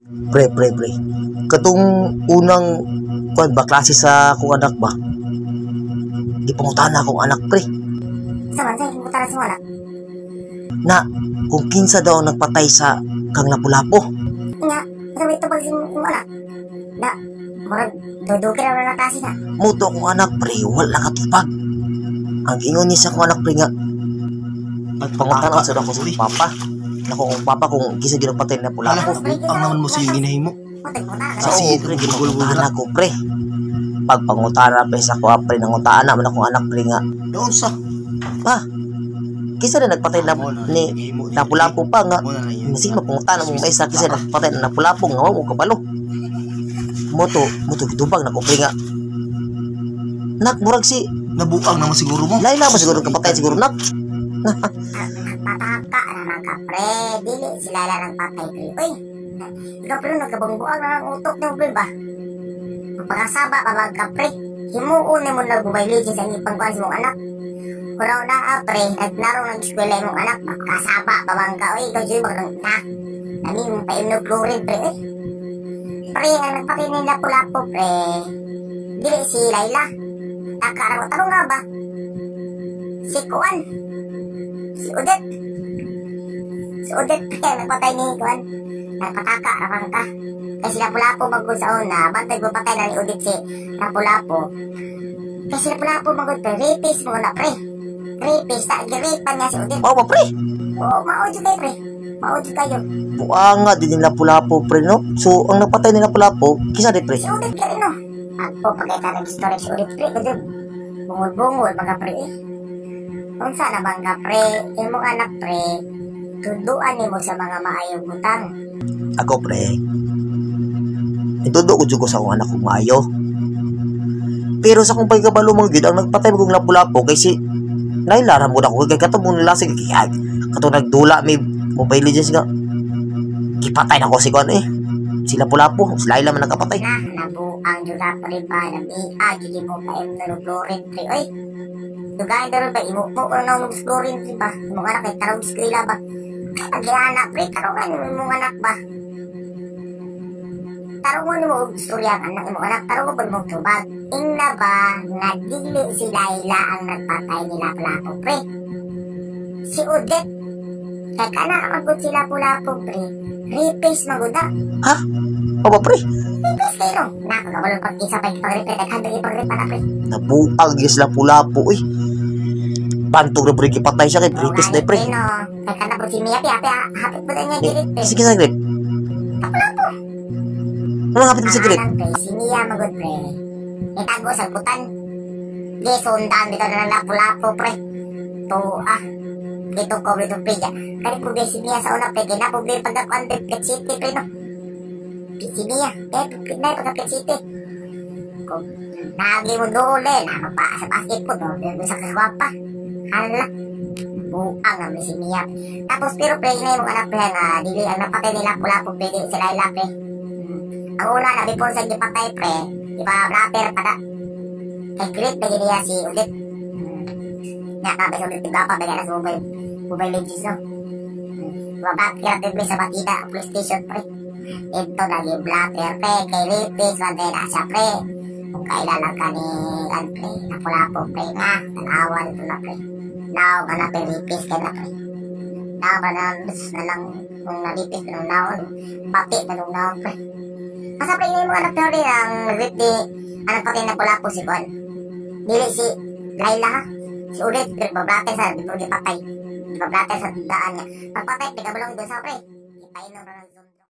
Pre. Katong unang kuan ba klase sa akong anak ba? Ipangutana akong anak pre. Sa man sa putara sa wala. Na kung kinsa daw ang nagpatay sa kang lapu-lapu. Nga, sa ito pag wala. Da, murag dudukir na klase na. Muto akong anak pre, wala katupag. Ang ingon niya sa akong anak pre nga pagpangutana sa ako sa papa. Nako kung papa kung kinsa gyud patay na lapu-lapu. Ang naman mo sa ginahimo mo. Putik mo na. Sa si pre ginugulgulan ako pre. Pagpangutana pre sa ako pre nangutana man akong anak pre nga. Doon sa Pa, kisa na nagpatay na ni lapu-lapu pa nga. Masig mapangutana mo may isa kisa nagpatay na lapu-lapu nga mo kabalo. Moto gitubag na ko pre nga. Nak murag si nabuang naman siguro mo. Laila mo siguro kapatay siguro nak. Pataka naman ka, pre. Dili sila lang patay, pre. Uy, ikaw pero nagkabangbuang na ang utok ng pre ba? Pagkasaba pa ba ka, pre? Himuon mo na gumayligi sa inyong pangkuhan sa mong anak. Kuraw na, pre, nagnaro ng eskwela mong anak. Pagkasaba pa ba ka? Uy, ikaw dyan bang na? Nami mong paimnog lurin, pre. Eh. Pre, ang nagpatay ng lapu-lapu, pre. Dili si Laila. Takaraw, tanong nga ba? Si Kuan. Si Odette kaya nagpatay ni Kuan. Nagpataka, rapang ka. Kasi lapu-lapu magod sa una. Bantay mo patay na ni Odette si lapu-lapu. Kasi lapu-lapu magod pre. Rapist mo na pre. Rapist. Giripan niya si Odette. Oh, pre. Oo, maudyo kayo pre. Maudyo kayo. Buanga din yung lapu-lapu pre no. So ang nagpatay ni lapu-lapu kisa di pre. Si Odette ka rin no. Ako pagkita ng story si Odette pre. Kasi bungol-bungol mga pre eh. Kung saan na bang ka pre. Imong anak pre. Tuduan ni mo sa mga maayong butang. Ako pre. Itudo ko jugo sa akong anak kong maayo. Pero sa kong pagkabalo mga gid ang nagpatay kong lapu-lapu kay si Laila ra mo na ko kay katong lasig kay katong nagdula may Mobile Legends nga. Gipatay na ko si Kuan eh. Si lapu-lapu, si Laila man nagkapatay. Na, nabuang juga pa rin ba ng gili mo pa yung nanuglorin pre. Oy, dugahin na rin ba? Imo mo ko na nuglorin pre ba? Imong anak ay tarong eskwela ba? Anak pre, tarongan mo imong anak ba? Tarongan mo og istorya ang anak imong anak. Tarongan mo tubag. Ingna ba nga dili si Laila ang nagpatay ni lapu-lapu pre? Si Odette. Kaya ka na magod si lapu-lapu pre. Replace maguda. Ha? O ba pre? Replace kayo. Nakakawalong pag-isa pa ipag-replace. Naghandang ipag-replace pa na pre. Nabuang gis lapu-lapu eh. Bantog na pre gipatay siya kay British na pre. Kaya ka na po si Mia. Hapit po na niya gilit pre. Sige sa grip. Lapu-lapu. Ano hapit mo sa grip? Si Mia magod pre. Itago sa butan. Di sundan dito na ng lapu-lapu pre. Dito ko dito pre. Kaya po si Mia sa una pre. Kaya na po pagkakuan pre. Pet City pre no. Si Mia. Kaya pagka-Pet City. Kung nagi mo doon eh. Nakapa sa basketball no. Doon sa kaswapa. Hala. Buang namin si Mia. Tapos pero pre. Ina yung anak pre. Dili ang napatay nila lapu-lapu pre. Dili si Laila pre. Ang una na before sa gipatay pre. Diba rapper pada. Kay great na giniya si Odette. Nga ka ba si Odette tiga pa. Bagay na sa mobile legends no. Diba blatter pre sa batida. PlayStation pre. Ito naging blatter pre. Kay rapist. Wante na siya pre. Kung kailan lang ka ni pre. Lapu-lapu pre nga. Tanawan ito na pre. Now ka na pre rapist ka na pre. Now ba na lang kung nalipis ka nung naon. Pati ka nung naon pre. Asa pa ini mo anak teori ang rip di anak patay na lapu-lapu si Kuan. Dili si Laila ha. Si Odette bablatay sa di patay. Bablatay sa daan niya. Pagpatay pagkabalong doon sa pre. Ipainom na ng